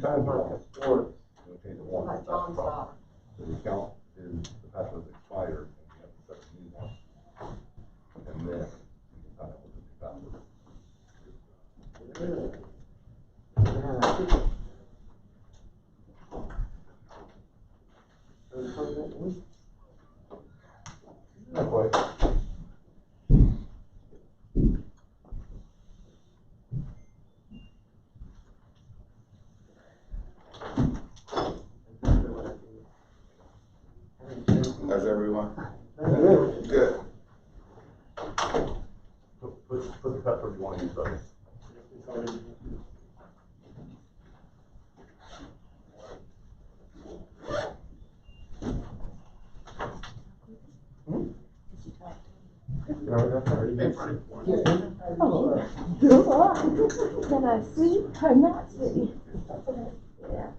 times our sports. We'll change it once. Like John's daughter. So the account is, the password is expired, and we have to set a new one. And then we can sign up with the new password. That way. How's everyone? Good. Good. Put the password you want to use, brother. Oh, good. Can I see or not see? Yeah.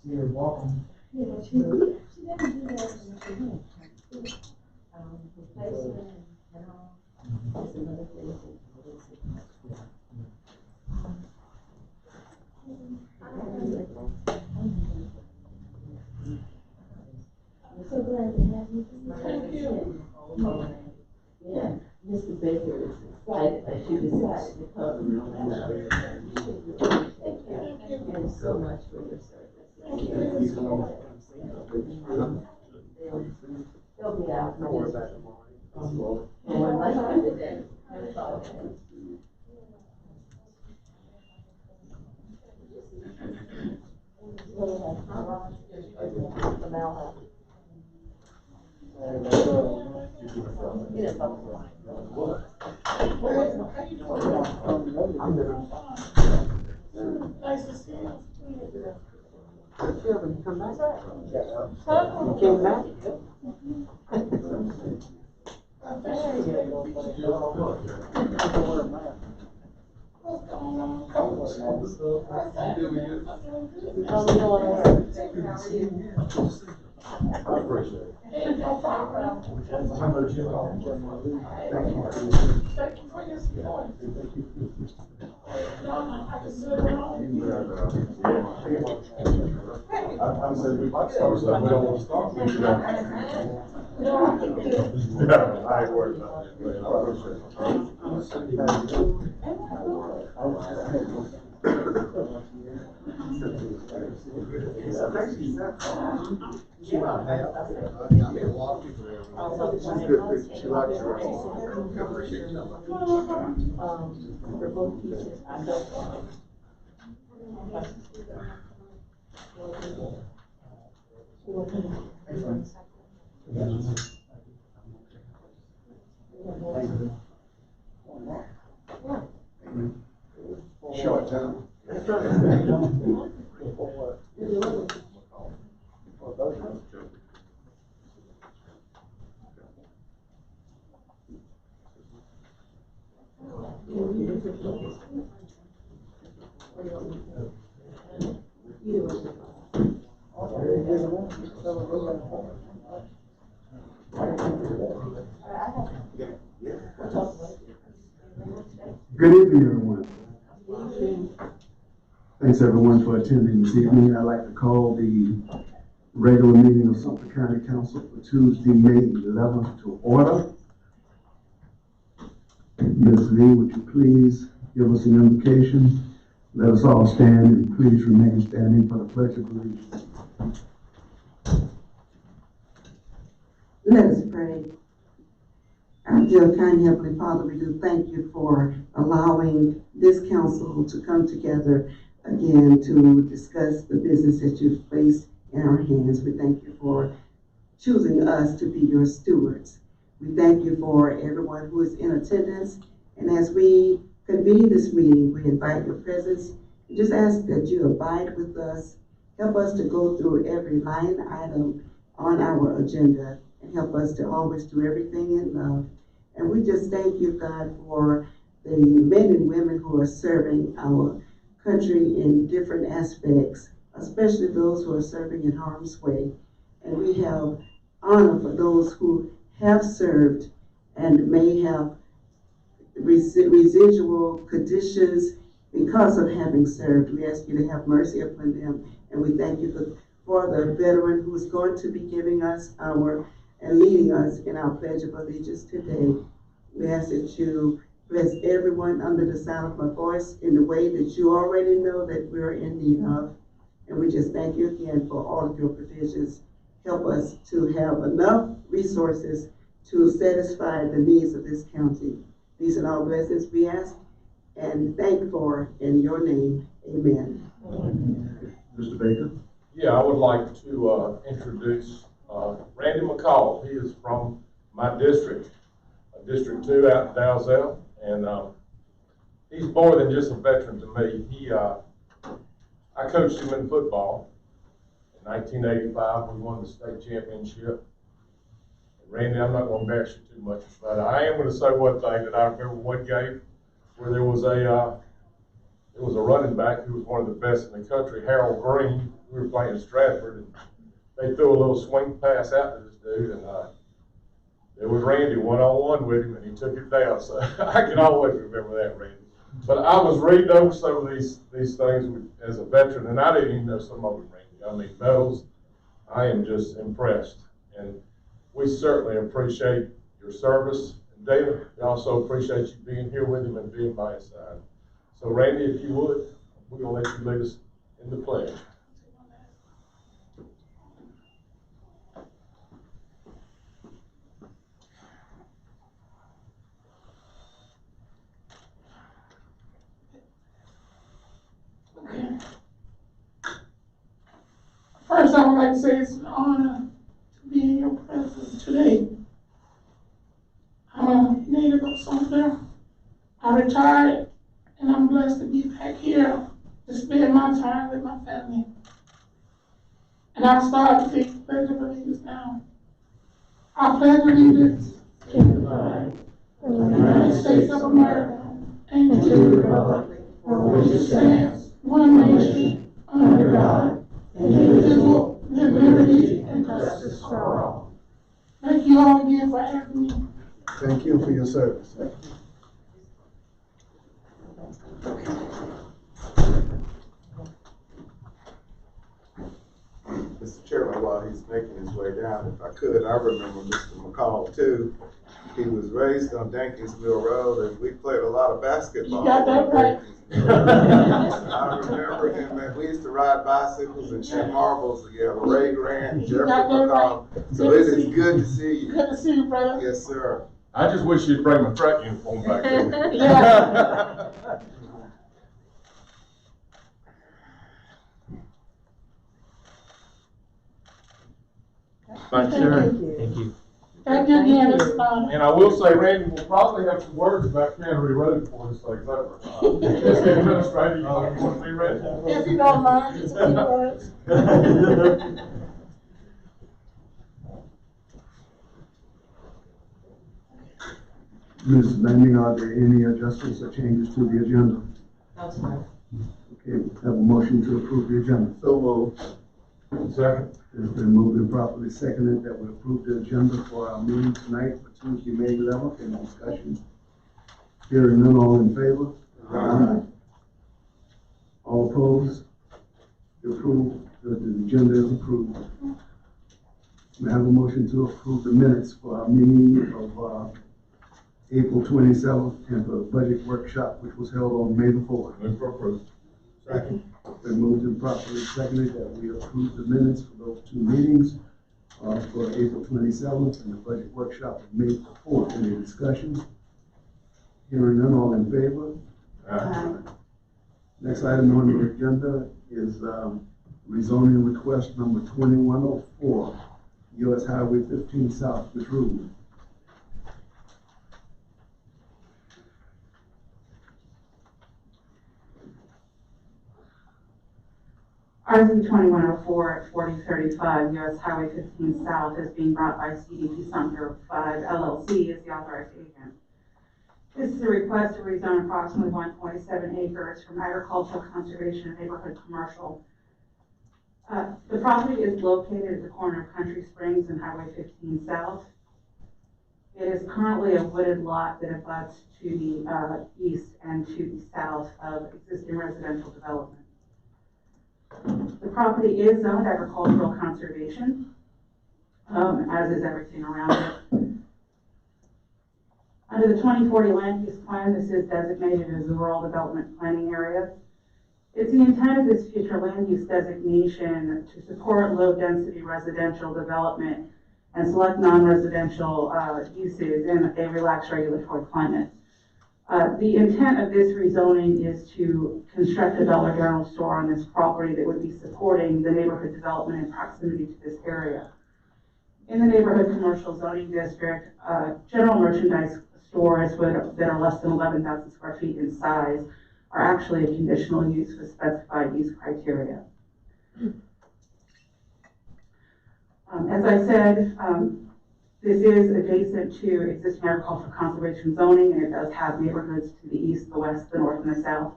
You're walking. Yeah, she never do that when she went. Replacement and all. That's another thing. I'm so glad to have you. Thank you. Yeah, Mr. Baker is excited that you decided to come. Thank you so much for your service. Thank you. They'll be out. Don't worry about it tomorrow. That's all. Nice to see you. Sylvia, you come back? You came back? I appreciate it. No problem. Thank you for your support. I said we might start stuff, we don't want to start. We should have. Yeah, I ain't worried about that, man. I appreciate She likes her. For both pieces, I know. Short time. Good evening, everyone. Thanks everyone for attending this evening. I'd like to call the regular meeting of Sumter County Council for Tuesday, May 11th to order. Ms. Lee, would you please give us an invocation? Let us all stand and please remain standing for the Pledge of Allegiance. Let us pray. Our dear kind Heavenly Father, we do thank you for allowing this council to come together again to discuss the business that you've placed in our hands. We thank you for choosing us to be your stewards. We thank you for everyone who is in attendance. And as we convene this meeting, we invite your presence and just ask that you abide with us help us to go through every line item on our agenda and help us to always do everything in love. And we just thank you, God, for the men and women who are serving our country in different aspects, especially those who are serving in harm's way. And we have honor for those who have served and may have residual conditions because of having served. We ask you to have mercy upon them, and we thank you for the veteran who is going to be giving us and leading us in our Pledge of Allegiance today. We ask that you bless everyone under the sound of my voice in the way that you already know that we're in need of. And we just thank you again for all of your provisions. Help us to have enough resources to satisfy the needs of this county. These are all blessings we ask and thank for in your name. Amen. Mr. Baker? Yeah, I would like to introduce Randy McCall. He is from my district, District 2 out in Dalzell, and he's more than just a veteran to me. I coached him in football. In 1985, we won the state championship. And Randy, I'm not going to embarrass you too much, but I am going to say one thing that I remember one game where there was a running back who was one of the best in the country, Harold Green. We were playing Stratford, and they threw a little swing pass out to this dude, and there was Randy one-on-one with him, and he took it down. So I can always remember that, Randy. But I was reading over some of these things as a veteran, and I didn't even know some of them, Randy. I mean, medals, I am just impressed. And we certainly appreciate your service. And David, we also appreciate you being here with him and being by his side. So Randy, if you would, we're going to let you lead us in the pledge. Okay. First, I would like to say it's an honor to be in your presence today. I'm a native of Sumter. I retired, and I'm blessed to be back here to spend my time with my family. And I'll start to take the Pledge of Allegiance now. I pledge allegiance to the flag of the United States of America and to the republic for which it stands, one nation, under God, indivisible, with liberty and justice for all. Thank you all again for having me. Thank you for your service. Mr. Chairman, while he's making his way down, if I could, I remember Mr. McCall too. He was raised on Dankinsville Road, and we played a lot of basketball. You got that right. I remember him, and we used to ride bicycles and shoot marbles together. Ray Grant, Jeffrey got that McCall. right. So it is good to see you. Good to see you, brother. Yes, sir. I just wish you'd bring my track uniform back there. Yeah. Thank you. Thank you. Thank you again, it's an honor. And I will say, Randy will probably have some words about Cannery Road before this thing's over. As the administrator, you want to be ready? If you don't mind, just a few words. Ms. Landing, are there any adjustments or changes to the agenda? No, sir. Okay, have a motion to approve the agenda. So moved. Second. It's been moved and properly seconded that we approve the agenda for our meeting tonight for Tuesday, May 11th. Any discussion? Hearing none, all in favor? Aye. All opposed? Approved. The agenda is approved. We have a motion to approve the minutes for our meeting of April 27th and the budget workshop, which was held on May the 4th. Move for approval. Second. Been moved and properly seconded that we approve the minutes for those two meetings for April 27th and the budget workshop of May 4th. Any discussion? Hearing none, all in favor? Aye. Next item on the agenda is rezoning request number 2104, US Highway 15 South, Matruh. RZ 2104 at 4035 US Highway 15 South is being brought by CDP Sumter 5 LLC as the authorized agent. This is a request to rezone approximately 1.7 acres from agricultural conservation and neighborhood commercial. The property is located at the corner of Country Springs and Highway 15 South. It is currently a wooded lot that abuts to the east and to the south of existing residential development. The property is zoned agricultural conservation, as is everything around it. Under the 2040 land use plan, this is designated as a rural development planning area. It's the intent of this future land use designation to support low-density residential development and select non-residential uses in a relaxed regulatory climate. The intent of this rezoning is to construct a Dollar General store on this property that would be supporting the neighborhood development in proximity to this area. In the neighborhood commercial zoning district, general merchandise stores that are less than 11,000 square feet in size are actually a conditional use with specified use criteria. As I said, this is adjacent to existing agricultural conservation zoning, and it does have neighborhoods to the east, the west, the north, and the south.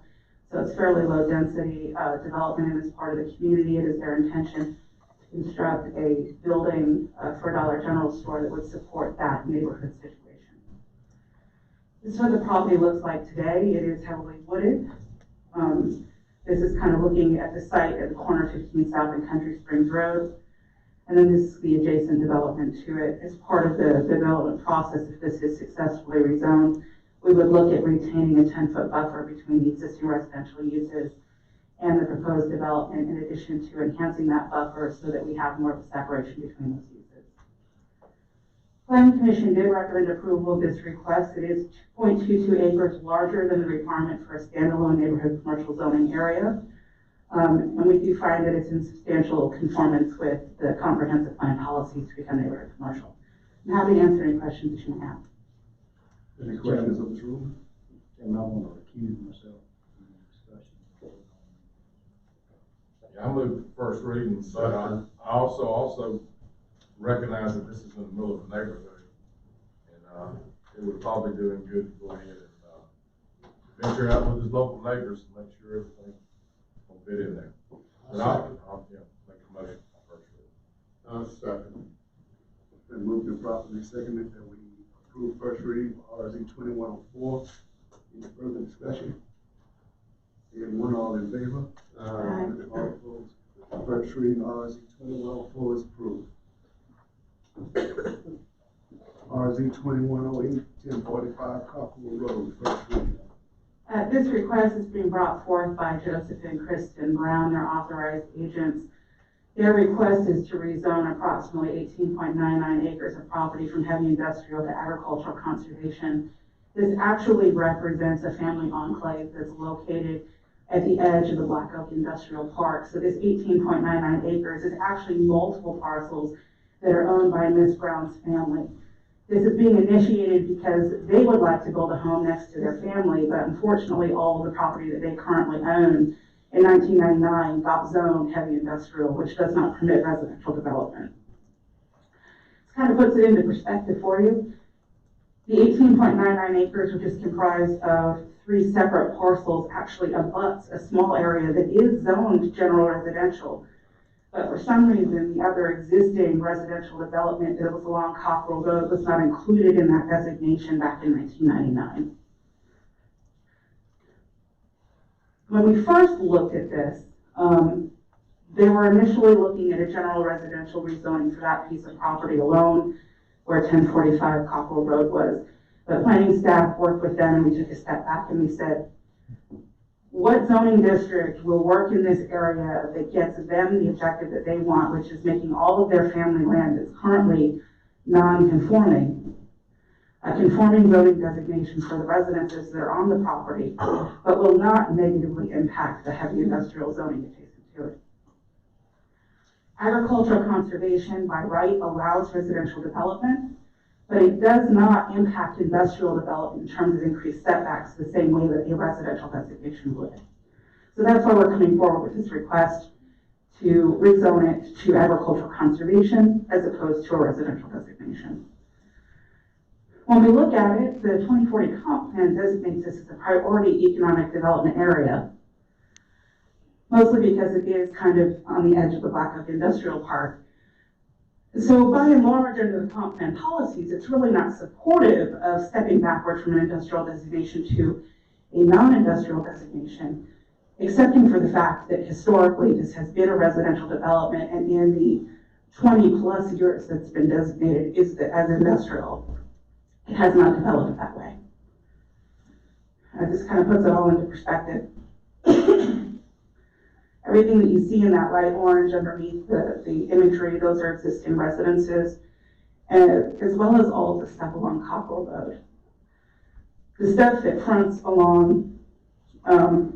So it's fairly low density development in this part of the community. It is their intention to construct a building for a Dollar General store that would support that neighborhood situation. This is what the property looks like today. It is heavily wooded. This is kind of looking at the site at the corner of 15 South and Country Springs Road. And then this is the adjacent development to it. As part of the development process, if this is successfully rezoned, we would look at retaining a 10-foot buffer between the existing residential uses and the proposed development, in addition to enhancing that buffer so that we have more of a separation between those uses. Planning Commission did recommend approval of this request. It is 2.22 acres larger than the requirement for a standalone neighborhood commercial zoning area. And we do find that it's in substantial conformance with the comprehensive plan policies to become neighborhood commercial. I'm happy to answer any questions that you may have. Any questions of this room? And I want to recuse myself from the discussion. Yeah, I moved first reading, but I also recognize that this is in the middle of a neighborhood. And it would probably do him good to go ahead and venture out with his local neighbors to make sure everything will fit in there. But I'll make a motion for first reading. Second. Been moved and properly seconded that we approve first reading for RZ 2104. Any further discussion? Hearing none, all in favor? All opposed? First reading RZ 2104 is approved. RZ 2108, 1045 Cockrell Road, first reading. This request is being brought forth by Joseph and Kristen Brown, their authorized agents. Their request is to rezone approximately 18.99 acres of property from heavy industrial to agricultural conservation. This actually represents a family enclave that's located at the edge of the Black Oak Industrial Park. So this 18.99 acres is actually multiple parcels that are owned by Ms. Brown's family. This is being initiated because they would like to build a home next to their family, but unfortunately all of the property that they currently own in 1999 got zoned heavy industrial, which does not permit residential development. This kind of puts it into perspective for you. The 18.99 acres, which is comprised of 3 separate parcels, actually abuts a small area that is zoned general residential. But for some reason, the other existing residential development that was along Cockrell Road was not included in that designation back in 1999. When we first looked at this, they were initially looking at a general residential rezoning for that piece of property alone, where 1045 Cockrell Road was. But planning staff worked with them and we took a step back and we said, what zoning district will work in this area that gets them the objective that they want, which is making all of their family land that's currently non-conforming, a conforming zoning designation for the residences that are on the property, but will not negatively impact the heavy industrial zoning adjacent to it. Agricultural conservation by right allows residential development, but it does not impact industrial development in terms of increased setbacks the same way that a residential designation would. So that's why we're coming forward with this request. to rezone it to agricultural conservation as opposed to a residential designation. When we look at it, the 2040 comp plan designates this as a priority economic development area, mostly because it is kind of on the edge of the Black Oak Industrial Park. So by and large, under the comp plan policies, it's really not supportive of stepping backward from an industrial designation to a non-industrial designation, excepting for the fact that historically this has been a residential development, and in the 20 plus years that's been designated as industrial, it has not developed that way. This kind of puts it all into perspective. Everything that you see in that light orange underneath the imagery, those are existing residences, as well as all of the stuff along Cockrell Road. The stuff that fronts along, I've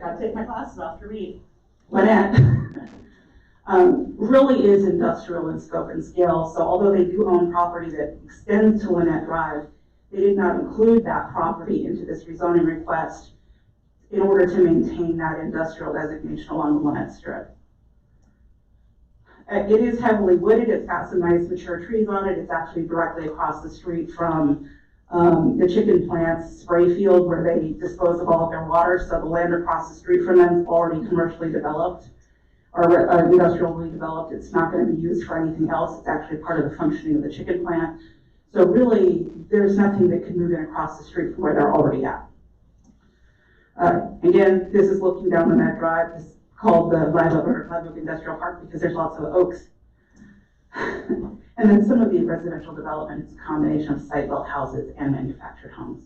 got to take my glasses off to read. Lynette, really is industrial in scope and scale. So although they do own property that extends to Lynette Drive, they did not include that property into this rezoning request in order to maintain that industrial designation along the Lynette Strip. It is heavily wooded. It's got some nice mature trees on it. It's actually directly across the street from the chicken plant's spray field where they dispose of all of their water. So the land across the street from them is already commercially developed or industrially developed. It's not going to be used for anything else. It's actually part of the functioning of the chicken plant. So really, there's nothing that can move in across the street from where they're already at. Again, this is looking down Lynette Drive. It's called the Live Oak Industrial Park because there's lots of oaks. And then some of the residential development is a combination of site-built houses and manufactured homes.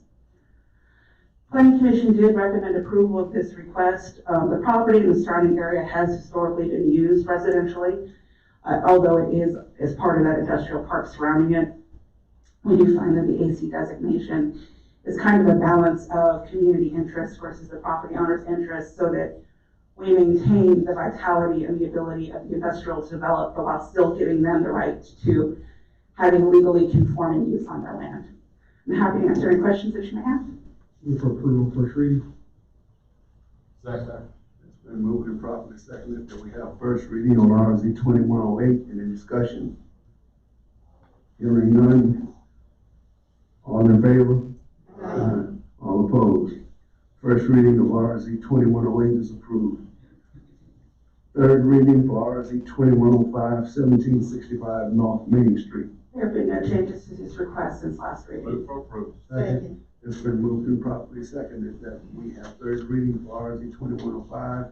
Planning Commission did recommend approval of this request. The property in the surrounding area has historically been used residentially, although it is as part of that industrial park surrounding it. We do find that the AC designation is kind of a balance of community interest versus the property owner's interest so that we maintain the vitality and the ability of the industrial to develop, but while still giving them the right to having legally conforming use on their land. I'm happy to answer any questions that you may have. Move for approval first reading. Second. It's been moved and properly seconded that we have first reading on RZ 2108. Any discussion? Hearing none. All in favor? Aye. All opposed? First reading of RZ 2108 is approved. Third reading for RZ 2105, 1765 North Main Street. There have been no changes to this request since last reading. Move for approval. Second. It's been moved and properly seconded that we have third reading for RZ 2105.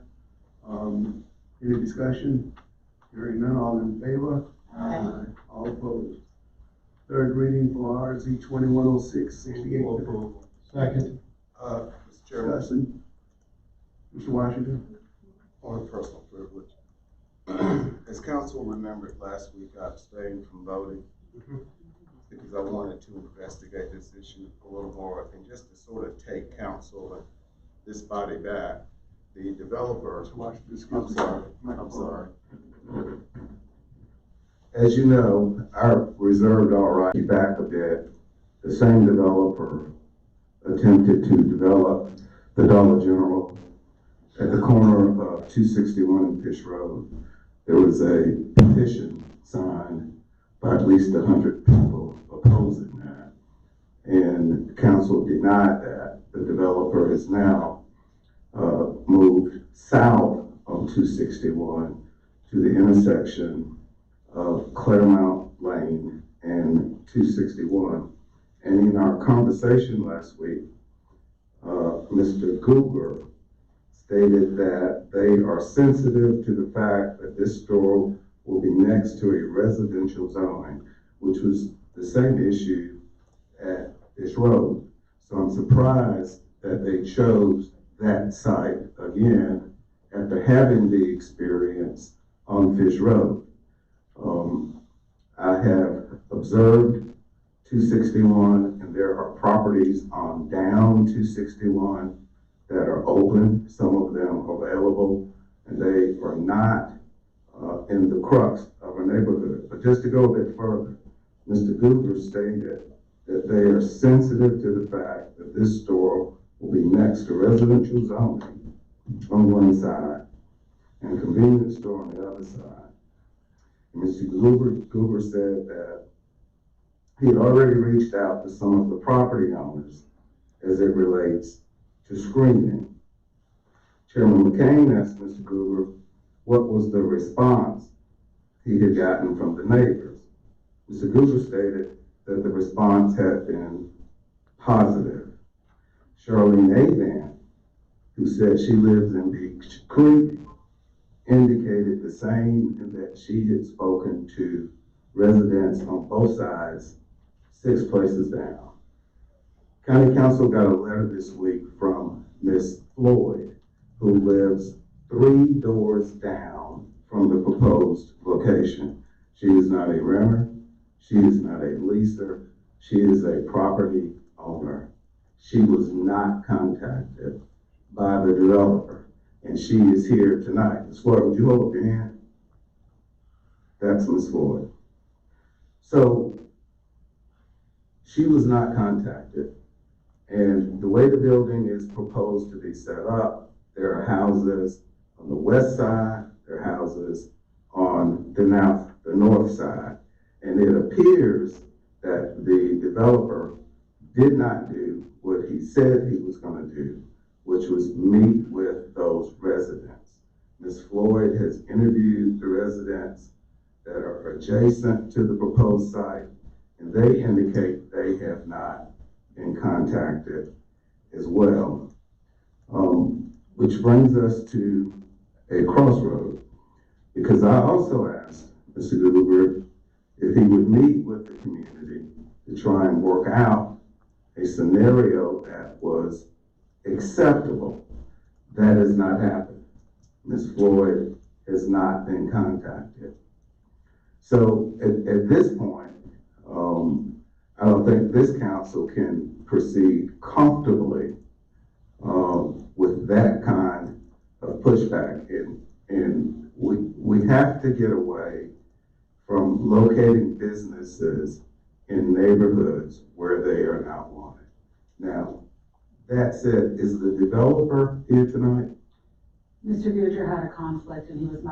Any discussion? Hearing none, all in favor? Aye. All opposed? Third reading for RZ 2106, 68. Approval. Second. Mr. Chairman, Discussion. Mr. Washington? on personal privilege. As council remembered last week, I abstained from voting because I wanted to investigate this issue a little more and just to sort of take council and this body back. The developer, I'm sorry. As you know, our reserved all right back a bit. The same developer attempted to develop the Dollar General at the corner of 261 and Fish Road. There was a petition signed by at least 100 people opposing that. And the council denied that. The developer has now moved south on 261 to the intersection of Claremont Lane and 261. And in our conversation last week, Mr. Goober stated that they are sensitive to the fact that this store will be next to a residential zoning, which was the same issue at Fish Road. So I'm surprised that they chose that site again after having the experience on Fish Road. I have observed 261, and there are properties on down 261 that are open, some of them available, and they are not in the crux of a neighborhood. But just to go a bit further, Mr. Goober stated that they are sensitive to the fact that this store will be next to residential zoning on one side and a convenience store on the other side. And Mr. Goober said that he had already reached out to some of the property owners as it relates to screening. Chairman McCain asked Mr. Goober what was the response he had gotten from the neighbors. Mr. Goober stated that the response had been positive. Charlene Avan, who said she lives in Beach Creek, indicated the same, and that she had spoken to residents on both sides, 6 places down. County Council got a letter this week from Ms. Floyd, who lives 3 doors down from the proposed location. She is not a renter, she is not a leaser, she is a property owner. She was not contacted by the developer, and she is here tonight. Ms. Floyd, would you hold up your hand? That's Ms. Floyd. So, she was not contacted. And the way the building is proposed to be set up, there are houses on the west side, there are houses on the north side. And it appears that the developer did not do what he said he was going to do, which was meet with those residents. Ms. Floyd has interviewed the residents that are adjacent to the proposed site, and they indicate they have not been contacted as well. Which brings us to a crossroad, because I also asked Mr. Goober if he would meet with the community to try and work out a scenario that was acceptable. That has not happened. Ms. Floyd has not been contacted. So at this point, I don't think this council can proceed comfortably with that kind of pushback. And we have to get away from locating businesses in neighborhoods where they are not wanted. Now, that said, is the developer here tonight? Mr. Goodger had a conflict and he was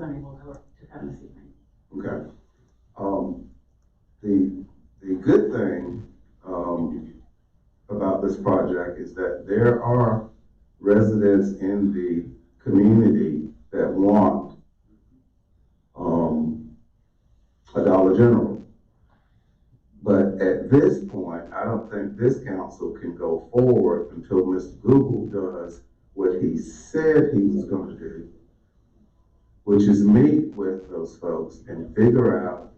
unable to come this evening. Okay. The good thing about this project is that there are residents in the community that want a Dollar General. But at this point, I don't think this council can go forward until Mr. Google does what he said he was going to do, which is meet with those folks and figure out.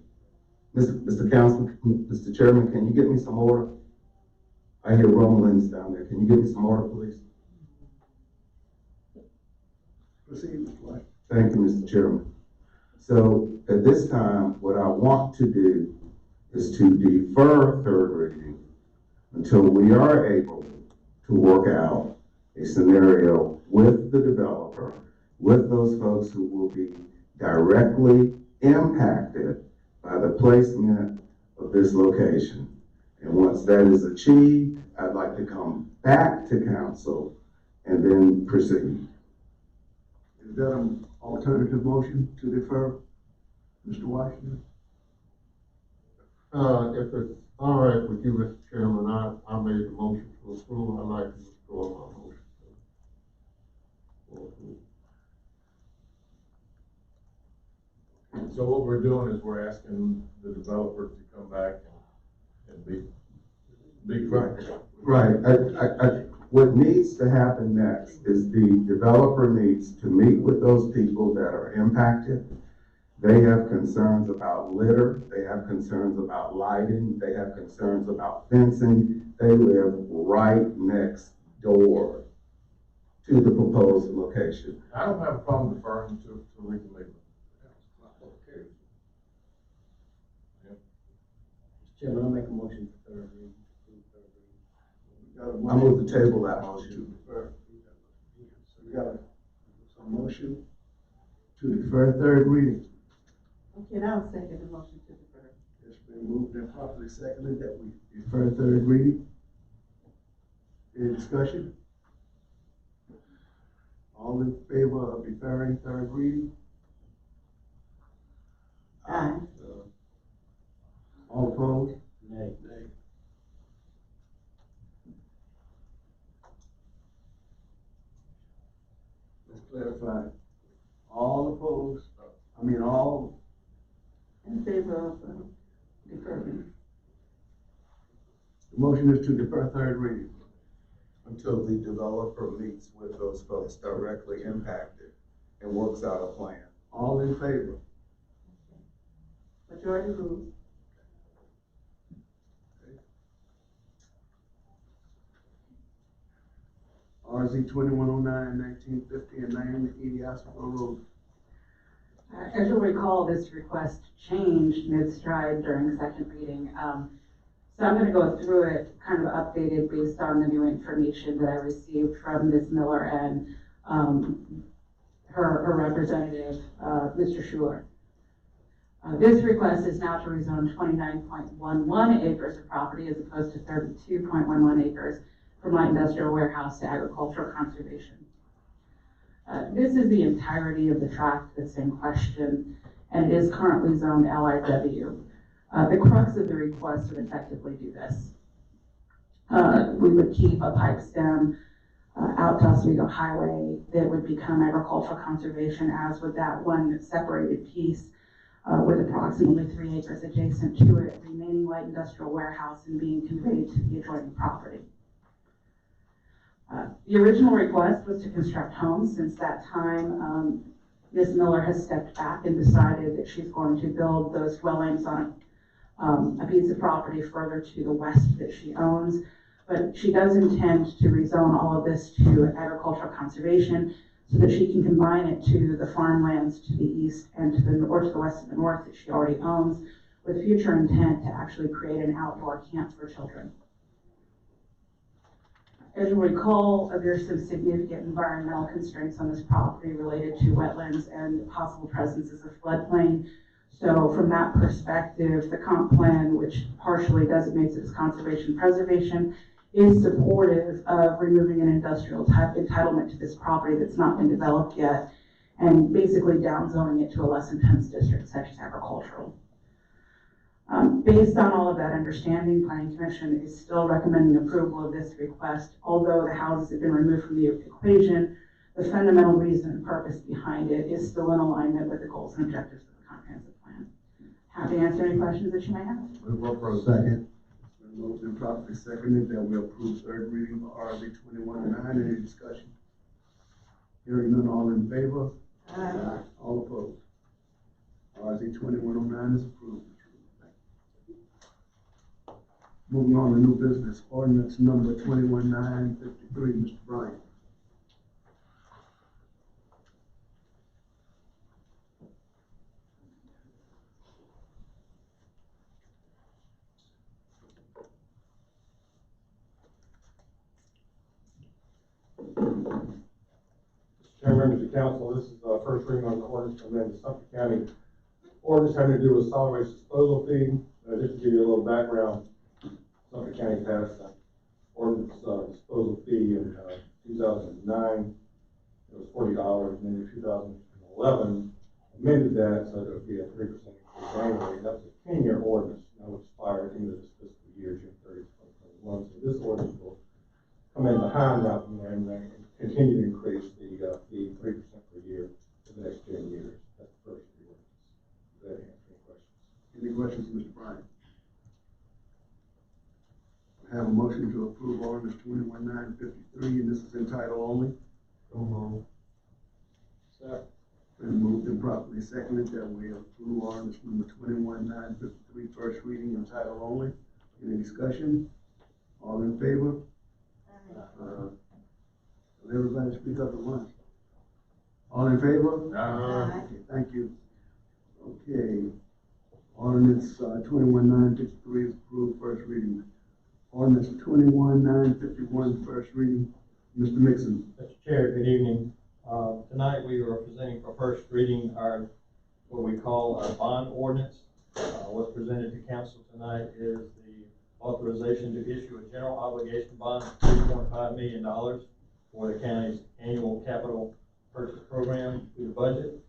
Mr. Council, Mr. Chairman, can you get me some order? I hear rumblings down there. Can you give me some order, please? Proceed, Mr. White. Thank you, Mr. Chairman. So at this time, what I want to do is to defer third reading until we are able to work out a scenario with the developer, with those folks who will be directly impacted by the placement of this location. And once that is achieved, I'd like to come back to council and then proceed. Is that an alternative motion to defer, Mr. Washington? If it's all right with you, Mr. Chairman, I made the motion to approve. I'd like to withdraw my motion. So what we're doing is we're asking the developer to come back and be correct. Right. What needs to happen next is the developer needs to meet with those people that are impacted. They have concerns about litter. They have concerns about lighting. They have concerns about fencing. They live right next door to the proposed location. I don't have a problem deferring to we can leave it. Mr. Chairman, I'll make a motion for third reading. I move to table that motion. So we got a motion to defer third reading. Okay, now I'll second the motion to defer. It's been moved and properly seconded that we defer third reading. Any discussion? All in favor of deferring third reading? Aye. All opposed? Nay. Let's clarify. All opposed, all In favor of deferring. the motion is to defer third reading. Until the developer meets with those folks directly impacted and works out a plan. All in favor? Majority rules. RZ 2109, 1950, and 980 Osprey Road. As you'll recall, this request changed mid-stride during second reading. So I'm gonna go through it kind of updated based on the new information that I received from Ms. Miller and, her representative, Mr. Schuler. This request is now to rezone 29.11 acres of property as opposed to 32.11 acres from light industrial warehouse to agricultural conservation. This is the entirety of the tract that's in question, and it is currently zoned LIW. The crux of the request would effectively do this. We would keep a pipe stem out to Oswego Highway that would become agricultural conservation, as with that one separated piece with approximately 3 acres adjacent to it, remaining light industrial warehouse and being conveyed to the adjoining property. The original request was to construct homes. Since that time, Ms. Miller has stepped back and decided that she's going to build those dwellings on a piece of property further to the west that she owns. But she does intend to rezone all of this to agricultural conservation so that she can combine it to the farmlands to the east and to the west and the north that she already owns, with future intent to actually create an outdoor camp for children. As you recall, there's some significant environmental constraints on this property related to wetlands and possible presences of floodplain. So from that perspective, the comp plan, which partially designates it as conservation preservation, is supportive of removing an industrial type entitlement to this property that's not been developed yet, and basically downzoning it to a less intense district such as agricultural. Based on all of that understanding, Planning Commission is still recommending approval of this request. Although the houses have been removed from the equation, the fundamental reason and purpose behind it is still in alignment with the goals and objectives of the comprehensive plan. Happy to answer any questions that you may have. Move for a second. Moved and properly seconded that we approve third reading of RZ 2109. Any discussion? Hearing none, all in favor? Aye. All opposed? RZ 2109 is approved. Moving on to new business, ordinance number 21953, Mr. Bryant. Chair, members of council, this is the first reading on the ordinance to amend the Suffolk County ordinance having to do with solid waste disposal fee. Just to give you a little background, Suffolk County passed an ordinance disposal fee in 2009. It was $40, and then in 2011 amended that so that it would be a 3% increase annually. That was a 10-year ordinance. Now will expire at the end of this fiscal year, June 30th, 2021. So this ordinance will come in behind that and continue to increase the fee 3% per year for the next 10 years. That's the first three ordinance. Does that answer any questions? Any questions, Mr. Bryant? I have a motion to approve ordinance 21953, and this is entitled only. So moved. Second. Been moved and properly seconded that we approve ordinance number 21953, first reading and title only. Any discussion? All in favor? Will everybody speak up at once? All in favor? Okay, thank you. Okay. Ordinance 21953 is approved, first reading. Ordinance 21951, first reading. Mr. Mixon. Mr. Chair, good evening. Tonight we are presenting for first reading our, what we call our bond ordinance. What's presented to council tonight is the authorization to issue a general obligation bond of $3.5 million for the county's annual capital purchase program through the budget.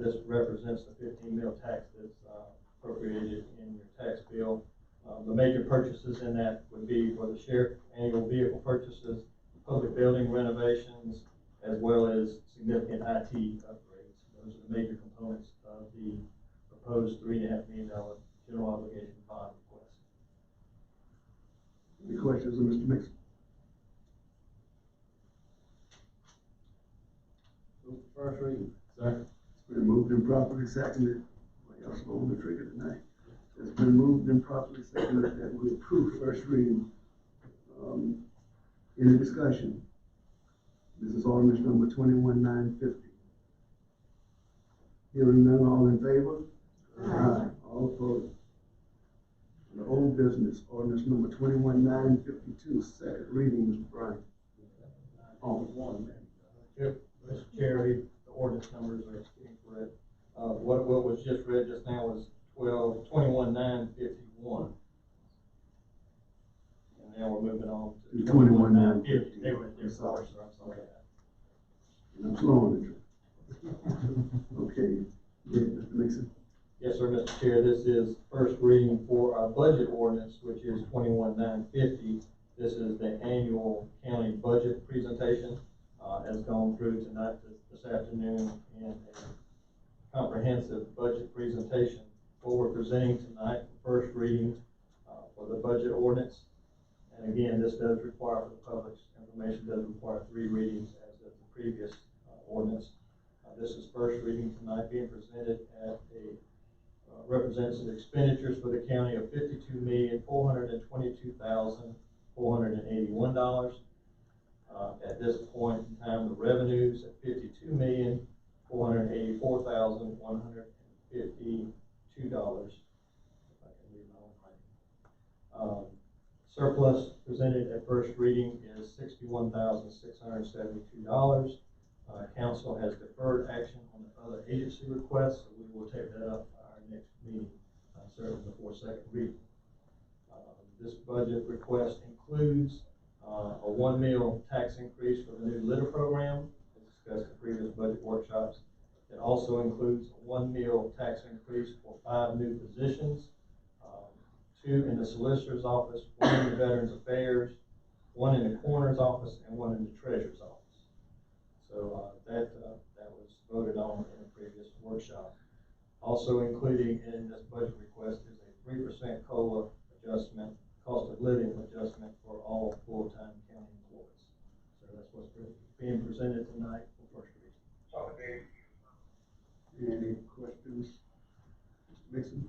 This represents the 15 mil tax that's appropriated in your tax bill. The major purchases in that would be for the sheriff, annual vehicle purchases, public building renovations, as well as significant IT upgrades. Those are the major components of the proposed $3.5 million general obligation bond request. Any questions of Mr. Mixon? First reading. Second. It's been moved and properly seconded. Y'all slow on the trigger tonight. It's been moved and properly seconded that we approve first reading. Any discussion? This is ordinance number 21-950. Hearing none, all in favor? Aye. All opposed? The old business, ordinance number 21-952, second reading, Mr. Bryant. One, man. Mr. Chair, the ordinance numbers are incorrect. What was just read just now was 21-951. And now we're moving on to 21-950. They were there, sorry, sir, I'm sorry. I'm slow on the trigger. Okay, yeah, Mr. Mixon. Yes, sir, Mr. Chair, this is first reading for our budget ordinance, which is 21-950. This is the annual county budget presentation. Has gone through tonight, this afternoon, in a comprehensive budget presentation. What we're presenting tonight, first reading for the budget ordinance. And again, this does require, for the public's information, does require 3 readings as of the previous ordinance. This is first reading tonight, being presented at a represents the expenditures for the county of $52,422,481. At this point in time, the revenues at $52,484,152. If I can read my own writing. Surplus presented at first reading is $61,672. Council has deferred action on the other agency requests, so we will take that up at our next meeting, certainly before second reading. This budget request includes a 1 mil tax increase for the new litter program, as discussed in previous budget workshops. It also includes a 1 mil tax increase for 5 new positions, 2 in the solicitor's office, 1 in the Veterans Affairs, 1 in the coroner's office, and 1 in the treasurer's office. So that was voted on in a previous workshop. Also including in this budget request is a 3% COLA adjustment, cost of living adjustment for all full-time county employees. So that's what's being presented tonight for first reading. Any questions? Mr. Mixon?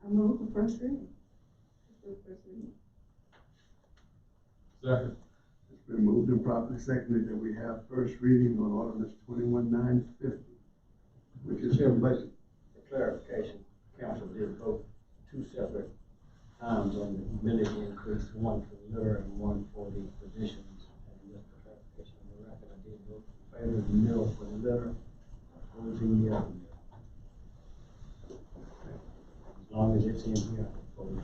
I move for first reading. Second. It's been moved and properly seconded that we have first reading on ordinance 21-950, which is Chairman, budget for clarification, council did vote 2 separate times on the millage increase, one for the litter and one for the positions. And just for clarification on the record, I did vote in favor of the mill for the litter, opposing the other mill. As long as it's in here, I'm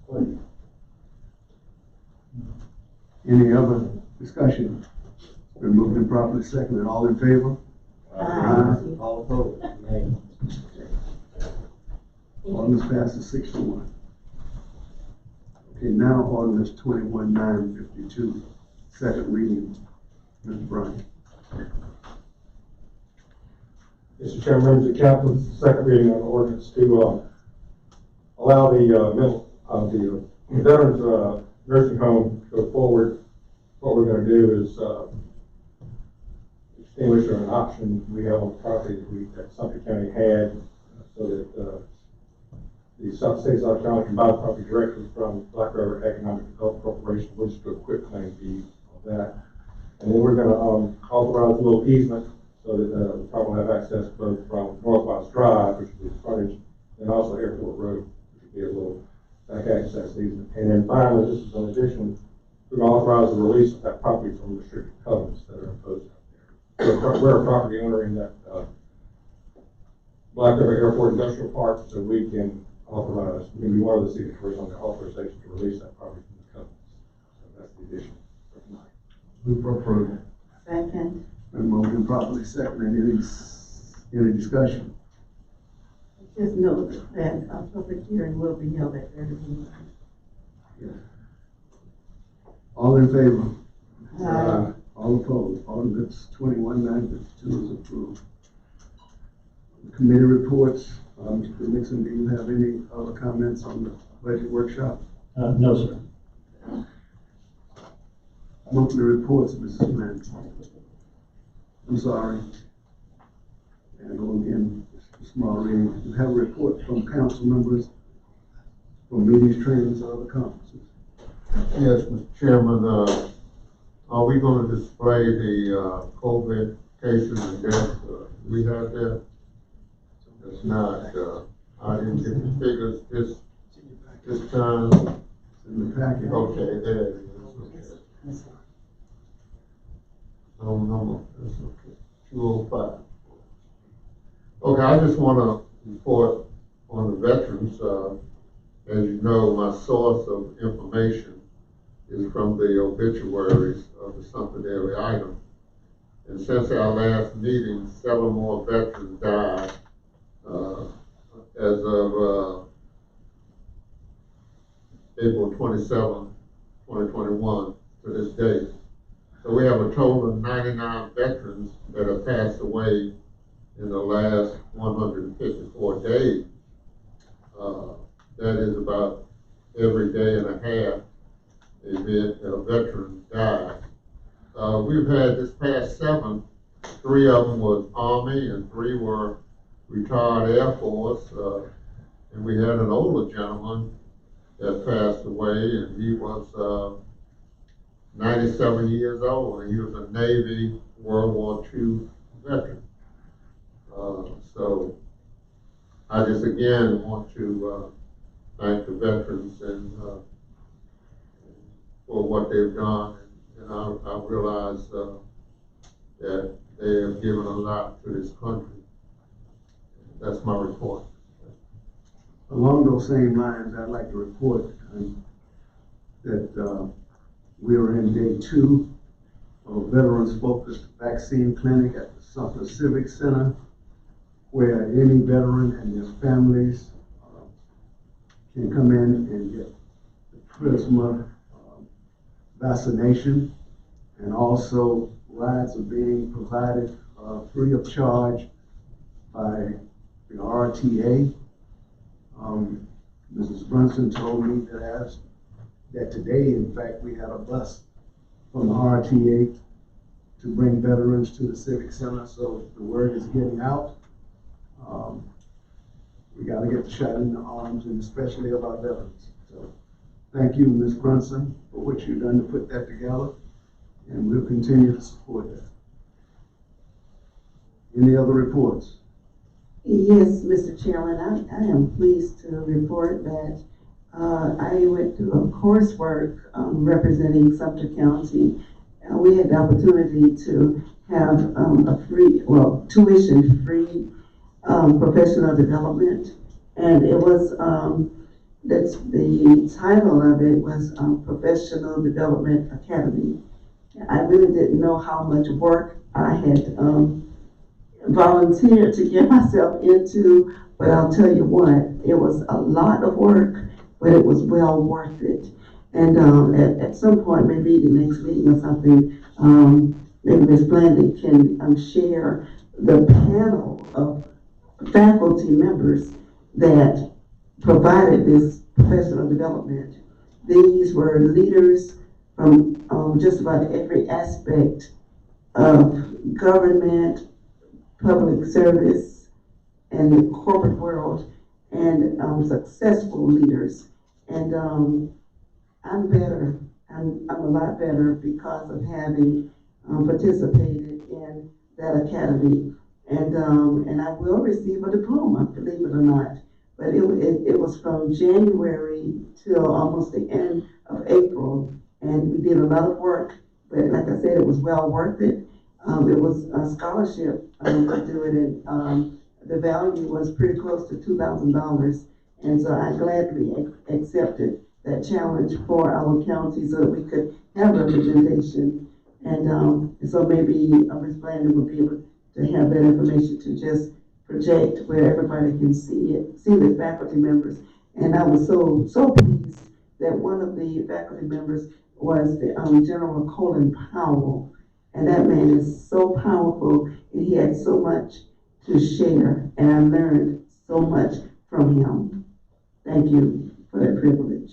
opposed. Any other discussion? It's been moved and properly seconded. All in favor? Aye. All opposed? Nay. Ordinance passes 6-1. Okay, now ordinance 21-952, second reading. Mr. Bryant. Mr. Chairman, members of council, this is the second reading on the ordinance to allow the veterans nursing home to go forward. What we're going to do is extinguish an option we have on property that Sumter County had, so that the state of South Carolina can buy the property directly from Black River Economic Development Corporation. We'll just do a quick claim deed on that. And then we're going to authorize a little easement so that the property will have access both from Northwest Drive, which will be the frontage, and also Airport Road, which will be a little back access easement. And then finally, this is in addition, we're going to authorize the release of that property from restricted covenants that are imposed out there. So we're a property owner in that Black River Airport Industrial Park, so we can authorize, we can be one of the signatories on the authorization to release that property from the covenants. So that's the addition for tonight. Move for approval. Second. Been moved and properly seconded. Any discussion? Just note that a public hearing will be held at their meeting. All in favor? Aye. All opposed? Ordinance 21-952 is approved. Committee reports. Mr. Nixon, do you have any other comments on the budget workshop? No, sir. Monthly reports, Mrs. Lynn. I'm sorry. And again, small reading. You have a report from council members from meetings, trainings, or other conferences. Yes, Mr. Chairman, are we gonna display the, COVID cases and deaths? We have that? It's not, I didn't get the figures this time. In the packet. Okay, there it is. Okay. No, that's okay. 205. Okay, I just wanna report on the veterans. As you know, my source of information is from the obituaries of the Sumter Daily Item. And since our last meeting, 7 more veterans died as of April 27, 2021 to this date. So we have a total of 99 veterans that have passed away in the last 154 days. That is about every day and a half a veteran died. We've had this past 7, 3 of them was Army and 3 were retired Air Force. And we had an older gentleman that passed away, and he was 97 years old, and he was a Navy World War II veteran. So I just again want to thank the veterans and for what they've done, and I realize that they have given a lot to this country. That's my report. Along those same lines, I'd like to report that we are in day 2 of a veterans-focused vaccine clinic at the Sumter Civic Center, where any veteran and their families can come in and get the Prisma vaccination, and also rides are being provided free of charge by the RTA. Mrs. Brunson told me that today, in fact, we had a bus from the RTA to bring veterans to the Civic Center, so the word is getting out. We got to get the shot in the arms, and especially of our veterans. So thank you, Ms. Brunson, for what you've done to put that together, and we'll continue to support that. Any other reports? Yes, Mr. Chairman, I am pleased to report that I went through a coursework representing Sumter County. We had the opportunity to have a free, tuition-free professional development, and it was that's the title of it was Professional Development Academy. I really didn't know how much work I had volunteered to get myself into, but I'll tell you what, it was a lot of work, but it was well worth it. And at some point, maybe the next meeting or something, maybe Ms. Blandy can share the panel of faculty members that provided this professional development. These were leaders from just about every aspect of government, public service, and the corporate world, and successful leaders. And I'm better. I'm a lot better because of having participated in that academy. And I will receive a diploma, believe it or not. But it was from January till almost the end of April, and we did a lot of work. But like I said, it was well worth it. It was a scholarship to do it, and the value was pretty close to $2,000. And so I gladly accepted that challenge for our county so that we could have representation And so maybe Ms. Blandon would be able to have that information to just project where everybody can see it, see the faculty members. And I was so pleased that one of the faculty members was the General Colin Powell. And that man is so powerful, and he had so much to share, and I learned so much from him. Thank you for that privilege.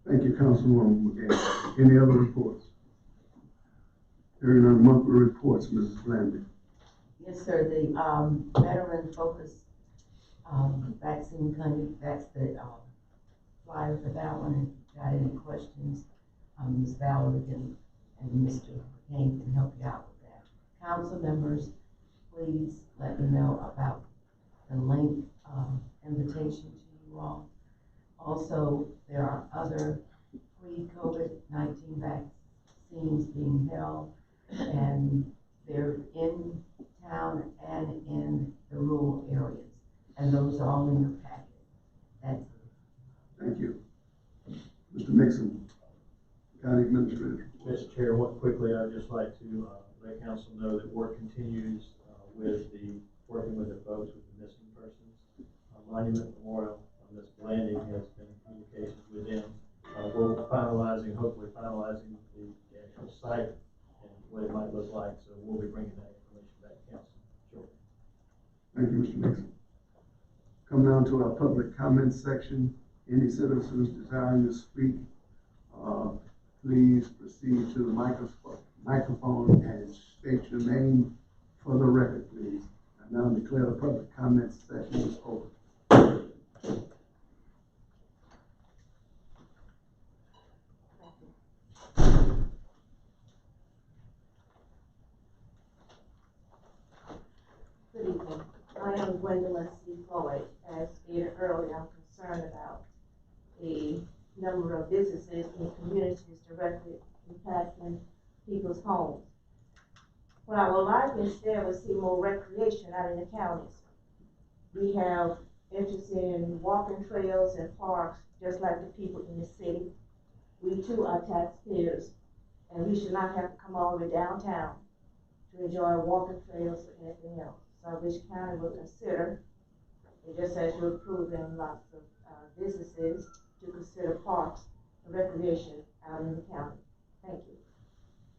Thank you, Councilwoman McGann. Any other reports? Hearing none, monthly reports, Mrs. Blandon. Yes, sir, the, veteran focus, vaccine clinic, that's the, flyer for that one. If you got any questions, Ms. Valerie and Mr. Kane can help you out with that. Council members, please let me know about the link, invitation to you all. Also, there are other pre-COVID-19 vaccines being held, and they're in town and in the rural areas, and those are all in your packet. That's it. Thank you. Mr. Nixon, County Administrator. Mr. Chair, quickly, I'd just like to let council know that work continues working with the folks with the missing persons. Monument Memorial, Ms. Blanding has been in communications with them. We're hopefully finalizing the actual site and what it might look like, so we'll be bringing that information back to council shortly. Thank you, Mr. Nixon. Come down to our public comments section. Any citizens desiring to speak, please proceed to the microphone and state your name for the record, please. I now declare the public comments session is over. Good evening. I am Gwendolyn C. Floyd. As stated earlier, I'm concerned about the number of businesses in communities directly impacting people's homes. What I would like instead was see more recreation out in the counties. We have interest in walking trails and parks, just like the people in the city. We too are taxpayers, and we should not have to come all the way downtown to enjoy walking trails or anything else. So I wish county would consider, and just as you're approving lots of businesses, to consider parks and recreation out in the county. Thank you.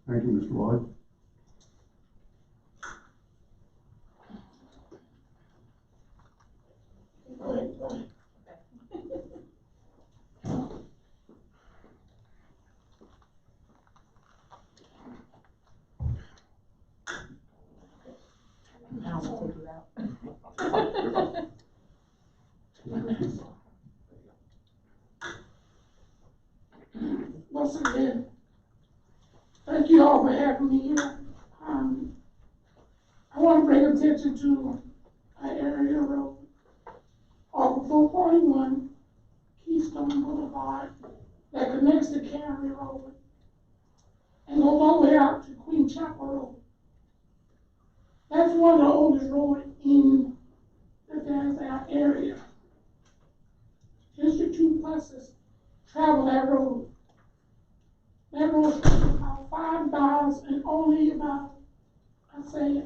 Thank you, Mr. Lloyd. Go ahead. I'll take you out. Once again, thank you all for having me here. I want to bring attention to an area road off of 441 Keystone Boulevard that connects to Cannery Road and goes all the way out to Queen Chapel Road. That's one of the oldest roads in the downtown area. District 2 buses travel that road. That road is about 5 miles and only about, I'd say,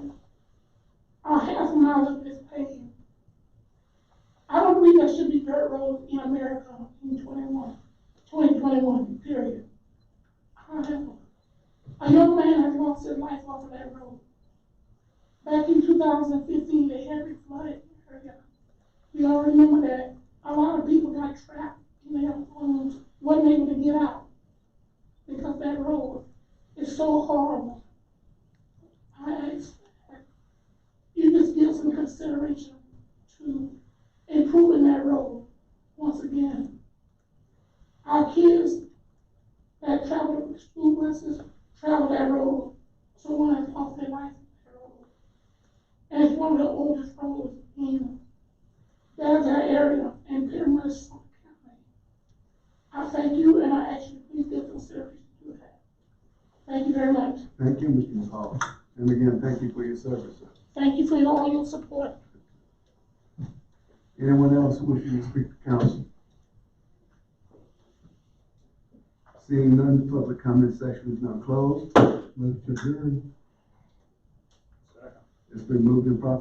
a half a mile of it is paved. I don't believe there should be dirt roads in America in 2021, period. However, a young man has lost his life off of that road. Back in 2015, the heavy flooded area. We all remember that a lot of people got trapped in their homes, wasn't able to get out because that road is so horrible. I ask that you just give some consideration to improving that road once again. Our kids that travel with school buses travel that road, so one has lost their life on that road. And it's one of the oldest roads in that area and pretty much Suffolk County. I thank you, and I ask you to please give consideration to that. Thank you very much. Thank you, Mr. McCall. And again, thank you for your service, sir. Thank you for all your support. Anyone else wishing to speak to council? Seeing none, the public comment section is now closed. Move to adjourn. It's been moved and properly